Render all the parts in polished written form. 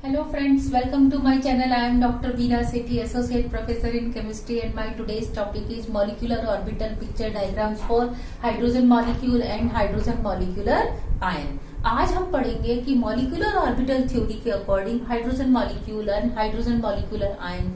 Hello friends, welcome to my channel. I am Dr. Veena Sethi, Associate Professor in Chemistry, and my today's topic is molecular orbital picture diagrams for hydrogen molecule and hydrogen molecular ion. आज हम पढ़ेंगे कि molecular orbital theory के according hydrogen molecule and hydrogen molecular ion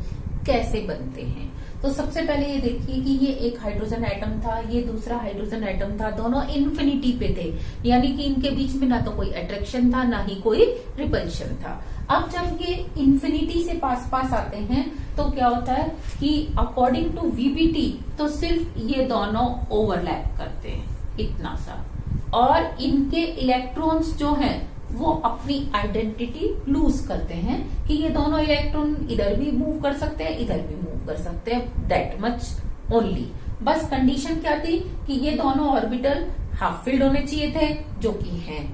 कैसे बनते हैं। तो सबसे पहले ये देखिए कि ये एक हाइड्रोजन एटम था, ये दूसरा हाइड्रोजन एटम था, दोनों इन्फिनिटी पे थे, यानी कि इनके बीच में ना तो कोई अट्रैक्शन था ना ही कोई रिपल्शन था। अब जब ये इन्फिनिटी से पास पास आते हैं तो क्या होता है कि अकॉर्डिंग टू वीबीटी तो सिर्फ ये दोनों ओवरलैप करते हैं इतना सा, और इनके इलेक्ट्रॉन्स जो हैं वो अपनी आइडेंटिटी लूज करते हैं कि ये दोनों इलेक्ट्रॉन इधर भी मूव कर सकते हैं, इधर भी मूव कर सकते हैं, दैट मच ओनली। बस कंडीशन क्या थी कि ये दोनों ऑर्बिटल हाफ फिल्ड होने चाहिए थे, जो कि हैं,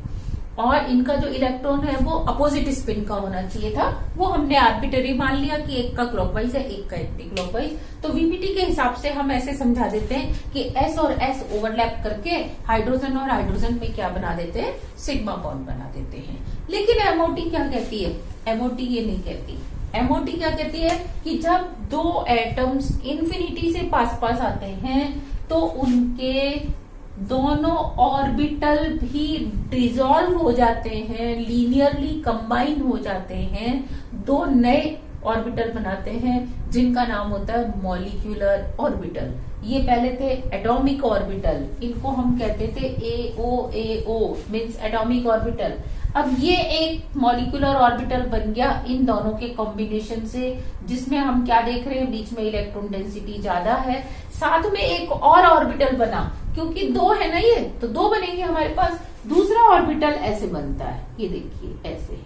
और इनका जो इलेक्ट्रॉन है वो अपोजिट स्पिन का होना चाहिए था। वो हमने आर्बिट्रेरी मान लिया कि एक का क्लॉकवाइज है, एक का एंटी क्लॉकवाइज। तो वीबीटी के हिसाब से हम ऐसे समझा देते हैं कि एस और एस ओवरलैप करके हाइड्रोजन और हाइड्रोजन में क्या बना देते हैं, सिग्मा बॉन्ड बना देते हैं। लेकिन एमओटी क्या कहती है? एमओटी ये नहीं कहती। एमओटी क्या कहती है कि जब दो एटम्स इन्फिनिटी से पास पास आते हैं तो उनके दोनों ऑर्बिटल भी डिसॉल्व हो जाते हैं, लीनियरली कंबाइन हो जाते हैं, दो नए ऑर्बिटल बनाते हैं जिनका नाम होता है मॉलिक्यूलर ऑर्बिटल। ये पहले थे एटॉमिक ऑर्बिटल, इनको हम कहते थे एओ मीन्स एटॉमिक ऑर्बिटल। अब ये एक मॉलिक्यूलर ऑर्बिटल बन गया इन दोनों के कॉम्बिनेशन से, जिसमें हम क्या देख रहे हैं, बीच में इलेक्ट्रॉन डेंसिटी ज्यादा है, साथ में एक और ऑर्बिटल बना, क्योंकि दो है ना ये, तो दो बनेंगे हमारे पास। दूसरा ऑर्बिटल ऐसे बनता है, ये देखिए ऐसे,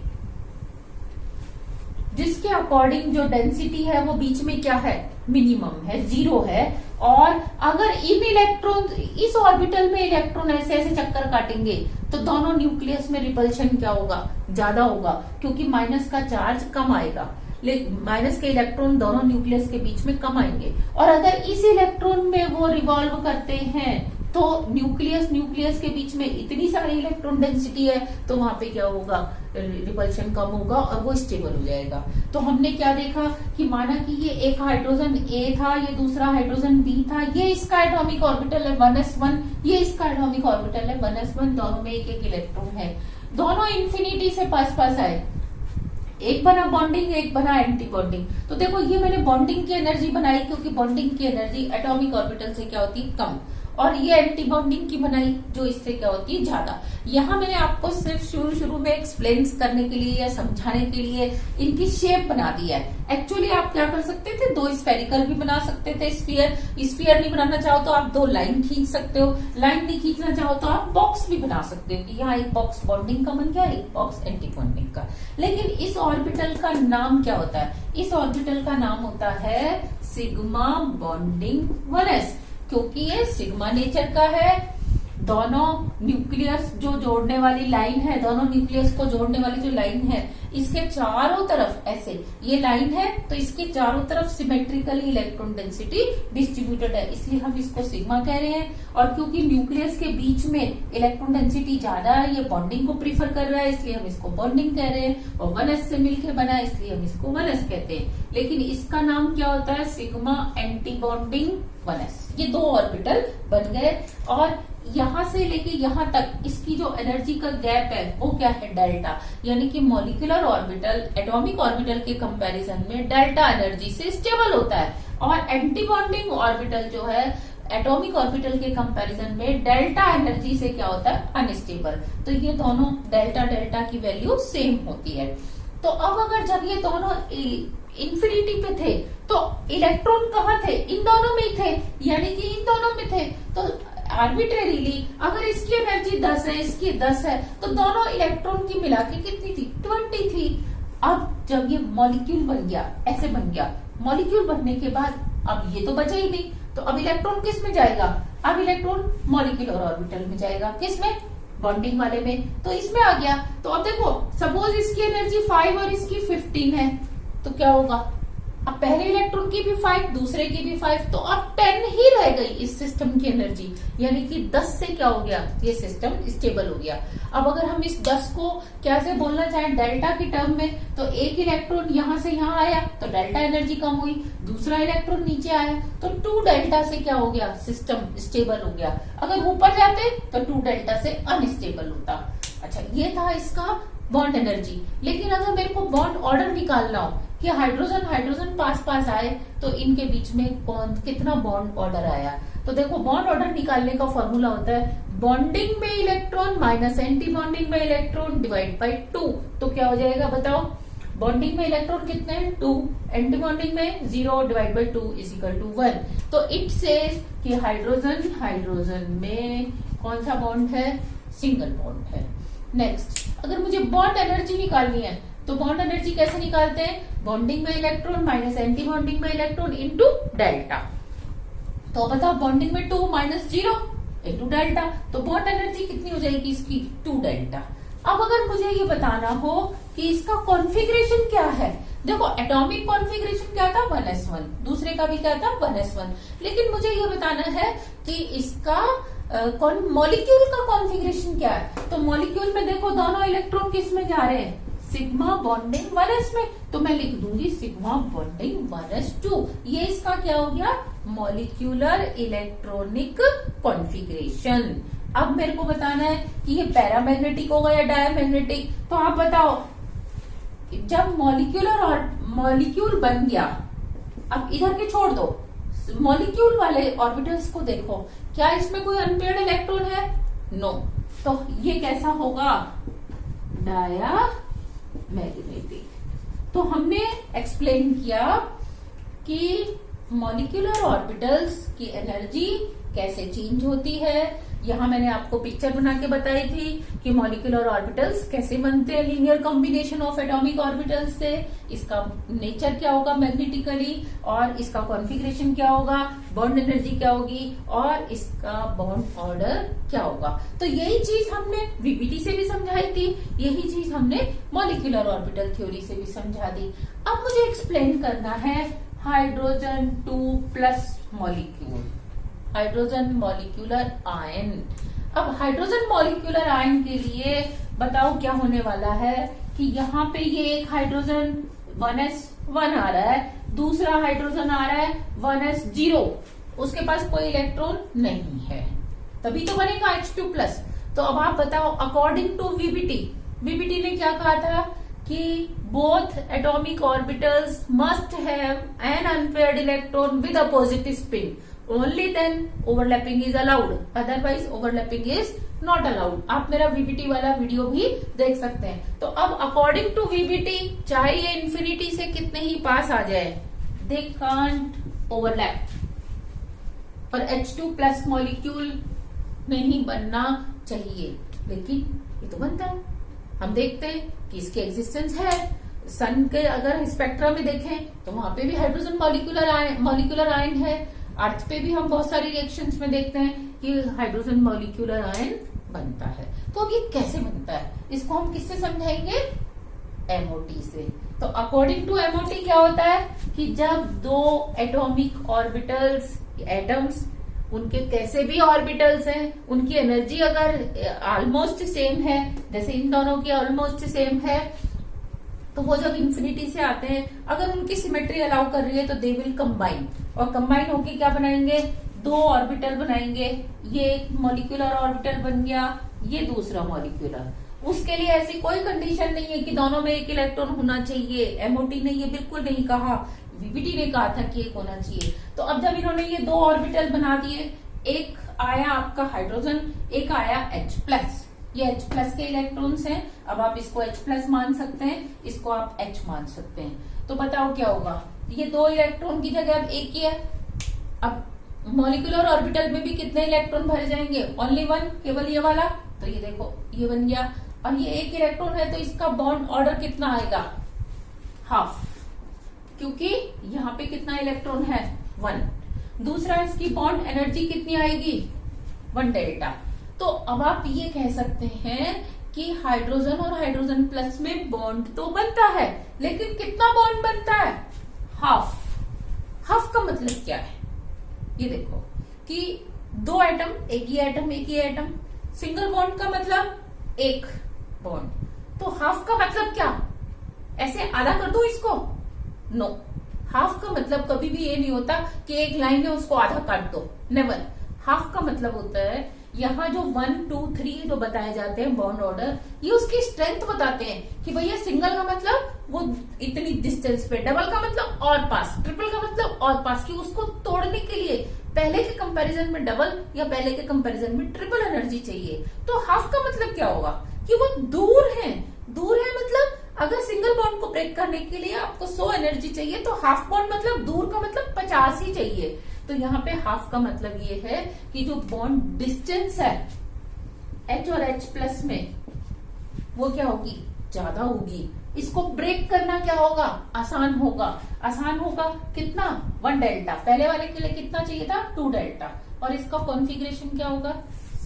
जिसके अकॉर्डिंग जो डेंसिटी है वो बीच में क्या है, मिनिमम है, 0 है। और अगर इन इलेक्ट्रॉन इस ऑर्बिटल में इलेक्ट्रॉन ऐसे ऐसे चक्कर काटेंगे तो दोनों न्यूक्लियस में रिपल्शन क्या होगा, ज्यादा होगा, क्योंकि माइनस का चार्ज कम आएगा, माइनस के इलेक्ट्रॉन दोनों न्यूक्लियस के बीच में कम आएंगे। और अगर इस इलेक्ट्रॉन में वो रिवॉल्व करते हैं तो न्यूक्लियस के बीच में इतनी सारी इलेक्ट्रॉन डेंसिटी है तो वहां पे क्या होगा, रिपल्शन कम होगा और वो स्टेबल हो जाएगा। तो हमने क्या देखा कि माना कि ये एक हाइड्रोजन ए था, ये दूसरा हाइड्रोजन बी था, ये इसका एटॉमिक ऑर्बिटल है 1s1, ये इसका एटॉमिक ऑर्बिटल है 1s1, दोनों में एक एक इलेक्ट्रॉन है, दोनों इन्फिनिटी से पास पास आए, एक बना बॉन्डिंग, एक बना एंटी बॉन्डिंग। तो देखो ये मैंने बॉन्डिंग की एनर्जी बनाई क्योंकि बॉन्डिंग की एनर्जी एटॉमिक ऑर्बिटल से क्या होती है, कम, और ये एंटी बॉन्डिंग की बनाई जो इससे क्या होती है, ज्यादा। यहाँ मैंने आपको सिर्फ शुरू में एक्सप्लेन करने के लिए या समझाने के लिए इनकी शेप बना दी है। एक्चुअली आप क्या कर सकते थे, दो स्फेरिकल भी बना सकते थे, स्फीयर नहीं बनाना चाहो तो आप दो लाइन खींच सकते हो, लाइन नहीं खींचना चाहो तो आप बॉक्स भी बना सकते हो कि यहाँ एक बॉक्स बॉन्डिंग का बन गया, एक बॉक्स एंटी बॉन्डिंग का। लेकिन इस ऑर्बिटल का नाम क्या होता है? इस ऑर्बिटल का नाम होता है सिग्मा बॉन्डिंग 1s, क्योंकि ये सिग्मा नेचर का है। दोनों न्यूक्लियस जो जोड़ने वाली लाइन है, दोनों न्यूक्लियस को जोड़ने वाली जो लाइन है, इसके चारों तरफ ऐसे ये लाइन है तो इसके चारों तरफ सिमेट्रिकली इलेक्ट्रॉन डेंसिटी डिस्ट्रीब्यूटेड है, इसलिए हम इसको सिग्मा कह रहे हैं। और क्योंकि न्यूक्लियस के बीच में इलेक्ट्रॉन डेंसिटी ज्यादा है, ये बॉन्डिंग को प्रीफर कर रहा है, इसलिए हम इसको बॉन्डिंग कह रहे हैं, और 1s से मिलकर बना है इसलिए हम इसको 1s कहते हैं। लेकिन इसका नाम क्या होता है, सिग्मा एंटी बॉन्डिंग 1s। ये दो ऑर्बिटल बन गए, और यहां से लेके यहां तक इसकी जो एनर्जी का गैप है वो क्या है, डेल्टा, यानी कि मॉलिक्यूलर ऑर्बिटल एटॉमिक ऑर्बिटल के कंपैरिजन में डेल्टा एनर्जी से स्टेबल होता है, और एंटी बॉन्डिंग ऑर्बिटल जो है एटॉमिक ऑर्बिटल के कंपैरिजन में डेल्टा एनर्जी से क्या होता है, अनस्टेबल। तो ये दोनों डेल्टा की वैल्यू सेम होती है। तो अब अगर जब ये दोनों इन्फिनिटी पे थे तो इलेक्ट्रॉन कहाँ थे, इन दोनों में ही थे, यानी कि इन दोनों में थे। तो आर्बिट्रेरीली अगर इसकी एनर्जी 10 है, इसकी 10 है, तो दोनों इलेक्ट्रॉन की मिला के कितनी थी, 20 थी। अब जब ये मॉलिक्यूल बन गया, ऐसे बन गया, मॉलिक्यूल बनने के बाद अब ये तो बचा ही नहीं, तो अब इलेक्ट्रॉन किस में जाएगा, अब इलेक्ट्रॉन मॉलिक्यूलर ऑर्बिटल में जाएगा, किस में, बॉन्डिंग वाले में, तो इसमें आ गया। तो अब देखो सपोज इसकी एनर्जी 5 और इसकी 15 है, तो क्या होगा, अब पहले इलेक्ट्रॉन की भी 5, दूसरे की भी 5, तो अब 10 ही रह गई इस सिस्टम की एनर्जी, यानी कि 10 से क्या हो गया, ये सिस्टम स्टेबल हो गया। अब अगर हम इस 10 को कैसे बोलना चाहें डेल्टा की टर्म में, तो एक इलेक्ट्रॉन यहां से यहां आया तो डेल्टा एनर्जी कम हुई, दूसरा इलेक्ट्रॉन नीचे आया तो 2 डेल्टा से क्या हो गया, सिस्टम स्टेबल हो गया। अगर ऊपर जाते तो 2 डेल्टा से अनस्टेबल होता। अच्छा, ये था इसका बॉन्ड एनर्जी। लेकिन अगर मेरे को बॉन्ड ऑर्डर निकालना हो कि हाइड्रोजन हाइड्रोजन पास पास आए तो इनके बीच में कौन कितना बॉन्ड ऑर्डर आया, तो देखो बॉन्ड ऑर्डर निकालने का फॉर्मूला होता है बॉन्डिंग में इलेक्ट्रॉन माइनस एंटी बॉन्डिंग में इलेक्ट्रॉन डिवाइड बाई 2। तो क्या हो जाएगा बताओ, बॉन्डिंग में इलेक्ट्रॉन कितने हैं 2, एंटी बॉन्डिंग में 0 divide by 2 is equal to 1। तो इट सेज कि हाइड्रोजन हाइड्रोजन में कौन सा बॉन्ड है, सिंगल बॉन्ड है। नेक्स्ट, अगर मुझे बॉन्ड एनर्जी निकालनी है तो बॉन्ड एनर्जी कैसे निकालते हैं, बॉन्डिंग में इलेक्ट्रॉन माइनस एंटी बॉन्डिंग में इलेक्ट्रॉन इनटू डेल्टा। तो बताओ बॉन्डिंग में 2 माइनस 0 इनटू डेल्टा, तो बॉन्ड एनर्जी कितनी हो जाएगी इसकी 2 डेल्टा। अब अगर मुझे ये बताना हो कि इसका कॉन्फ़िगरेशन क्या है, देखो एटॉमिक कॉन्फ़िगरेशन क्या था 1s1, दूसरे का भी क्या था 1s1, लेकिन मुझे ये बताना है कि इसका मॉलिक्यूल का कॉन्फ़िगरेशन क्या है। तो मॉलिक्यूल में देखो दोनों इलेक्ट्रॉन किस में जा रहे हैं, सिग्मा बॉन्डिंग 1s में, तो मैं लिख दूंगी सिग्मा बॉन्डिंग 1s2। ये इसका क्या हो गया, मॉलिक्यूलर इलेक्ट्रॉनिक कॉन्फ़िगरेशन। अब मेरे को बताना है कि ये पैरामैग्नेटिक होगा या डायमैग्नेटिक, तो आप बताओ जब मॉलिक्यूलर और मॉलिक्यूल बन गया, अब इधर के छोड़ दो, मॉलिक्यूल वाले ऑर्बिटल्स को देखो, क्या इसमें कोई अनपेयर्ड इलेक्ट्रॉन है, नो। तो ये कैसा होगा, डायमैग्नेटिक। तो हमने एक्सप्लेन किया कि मॉलिक्यूलर ऑर्बिटल्स की एनर्जी कैसे चेंज होती है। यहाँ मैंने आपको पिक्चर बना के बताई थी कि मॉलिक्यूलर ऑर्बिटल्स कैसे बनते हैं linear combination of atomic orbitals से, इसका नेचर क्या होगा मैग्नेटिकली, और इसका कॉन्फ़िगरेशन क्या होगा, बॉन्ड एनर्जी क्या होगी, और इसका बॉन्ड ऑर्डर क्या होगा। तो यही चीज हमने वीपीटी से भी समझाई थी, यही चीज हमने मॉलिक्यूलर ऑर्बिटल थ्योरी से भी समझा दी। अब मुझे एक्सप्लेन करना है hydrogen 2+ molecule, hydrogen molecular ion. अब हाइड्रोजन मॉलिक्यूलर आयन के लिए बताओ क्या होने वाला है कि यहाँ पे ये एक हाइड्रोजन 1s1 आ रहा है, दूसरा हाइड्रोजन आ रहा है 1s0, उसके पास कोई इलेक्ट्रॉन नहीं है, तभी तो बनेगा H2+। तो अब आप बताओ अकॉर्डिंग टू वीबीटी ने क्या कहा था कि both atomic orbitals must have an unpaired electron with a positive spin, only then overlapping is allowed, otherwise overlapping is not allowed। आप मेरा वीबीटी वाला वीडियो भी देख सकते हैं। तो अब अकॉर्डिंग टू वीबीटी चाहे ये इंफिनिटी से कितने ही पास आ जाए, दे कांट ओवरलैप, पर H2+ मॉलिक्यूल नहीं बनना चाहिए, लेकिन ये तो बनता है। हम देखते हैं कि इसकी एग्जिस्टेंस है। सन के अगर स्पेक्ट्रम में देखें तो वहां पे भी हाइड्रोजन मॉलिक्यूलर आयन है। अर्थ पे भी हम बहुत सारी रिएक्शंस में देखते हैं कि हाइड्रोजन मॉलिक्यूलर आयन बनता है। तो अब ये कैसे बनता है, इसको हम किससे समझाएंगे, एमओटी से। तो अकॉर्डिंग टू एमओटी क्या होता है कि जब दो एटॉमिक ऑर्बिटल्स एटम्स, उनके कैसे भी ऑर्बिटल्स हैं, उनकी एनर्जी अगर ऑलमोस्ट सेम है, जैसे इन दोनों की ऑलमोस्ट सेम है, तो वो जब इंफिनिटी से आते हैं, अगर उनकी सिमेट्री अलाउ कर रही है तो दे विल कंबाइन, और कंबाइन होके क्या बनाएंगे, दो ऑर्बिटल बनाएंगे। ये एक मॉलिक्यूलर ऑर्बिटल बन गया, ये दूसरा मॉलिक्यूलर। उसके लिए ऐसी कोई कंडीशन नहीं है कि दोनों में एक इलेक्ट्रॉन होना चाहिए। एमओटी ने ये बिल्कुल नहीं कहा, वीबीटी ने कहा था कि एक होना चाहिए। तो अब जब इन्होंने ये दो ऑर्बिटल बना दिए, एक आया आपका हाइड्रोजन, एक आया H+, ये H+ के इलेक्ट्रॉन्स हैं। अब आप इसको H+ मान सकते हैं, इसको आप H मान सकते हैं। तो बताओ क्या होगा, ये दो इलेक्ट्रॉन की जगह अब एक ही है। अब मॉलिक्यूलर ऑर्बिटल में भी कितने इलेक्ट्रॉन भर जाएंगे, ओनली 1, केवल ये वाला। तो ये देखो ये बन गया, और ये एक इलेक्ट्रॉन है तो इसका बॉन्ड ऑर्डर कितना आएगा, हाफ, क्योंकि यहाँ पे कितना इलेक्ट्रॉन है 1। दूसरा इसकी बॉन्ड एनर्जी कितनी आएगी 1 डेल्टा। तो अब आप ये कह सकते हैं कि हाइड्रोजन और हाइड्रोजन प्लस में बॉन्ड तो बनता है, लेकिन कितना बॉन्ड बनता है, हाफ। हाफ का मतलब क्या है, ये देखो कि दो एटम, एक ही एटम एक ही एटम, सिंगल बॉन्ड का मतलब एक बॉन्ड, तो हाफ का मतलब क्या, ऐसे आधा कर दो इसको, नो। हाफ का मतलब कभी भी ये नहीं होता कि एक लाइन है उसको आधा काट दो, नेवर। हाफ का मतलब होता है यहाँ जो 1 2 3 जो बताए जाते हैं बॉन्ड ऑर्डर, ये उसकी स्ट्रेंथ बताते हैं कि भैया सिंगल का मतलब वो इतनी डिस्टेंस पे, डबल का मतलब और पास, ट्रिपल का मतलब और पास, कि उसको तोड़ने के लिए पहले के कंपैरिजन में डबल या पहले के कंपैरिजन में ट्रिपल एनर्जी चाहिए। तो हाफ का मतलब क्या होगा कि वो दूर है। दूर है मतलब अगर सिंगल बॉन्ड को ब्रेक करने के लिए आपको 100 एनर्जी चाहिए, तो हाफ बॉन्ड मतलब दूर का मतलब 50 ही चाहिए। तो यहाँ पे हाफ का मतलब ये है कि जो बॉन्ड डिस्टेंस है H और H प्लस में, वो क्या होगी, ज्यादा होगी। इसको ब्रेक करना क्या होगा, आसान होगा। आसान होगा कितना, 1 डेल्टा। पहले वाले के लिए कितना चाहिए था, 2 डेल्टा। और इसका कॉन्फ़िगरेशन क्या होगा,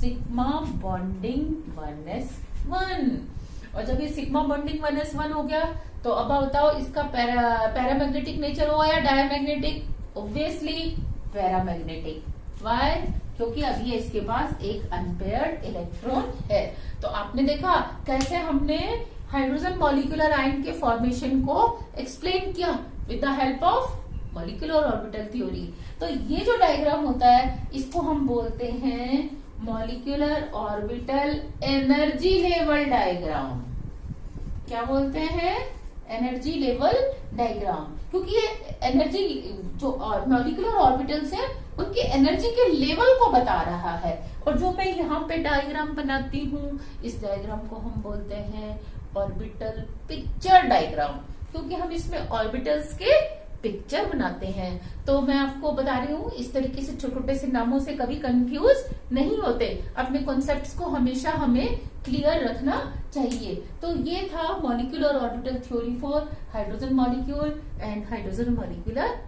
सिग्मा बॉन्डिंग 1s1। और जब ये सिग्मा बॉन्डिंग 1s1 हो गया, तो अब बताओ इसका पैरामैग्नेटिक नेचर होगा या डायमैग्नेटिक, ऑब्वियसली पैरामैग्नेटिक। वाई, क्योंकि अभी इसके पास एक अनपेयर्ड इलेक्ट्रॉन है। तो आपने देखा कैसे हमने हाइड्रोजन मॉलिक्यूलर आयन के फॉर्मेशन को एक्सप्लेन किया with the help of molecular orbital theory. तो ये जो डायग्राम होता है इसको हम बोलते हैं molecular orbital energy level diagram. क्या बोलते हैं, एनर्जी लेवल डायग्राम, क्योंकि ये एनर्जी जो मॉलिक्यूलर ऑर्बिटल्स है उनकी एनर्जी के लेवल को बता रहा है। और जो मैं यहाँ पे डायग्राम बनाती हूँ, इस डायग्राम को हम बोलते हैं ऑर्बिटल पिक्चर डायग्राम, क्योंकि हम इसमें ऑर्बिटल्स के पिक्चर बनाते हैं। तो मैं आपको बता रही हूँ, इस तरीके से छोटे छोटे से नामों से कभी कंफ्यूज नहीं होते। अपने कॉन्सेप्ट्स को हमेशा हमें क्लियर रखना चाहिए। तो ये था molecular orbital theory for hydrogen molecule and hydrogen molecular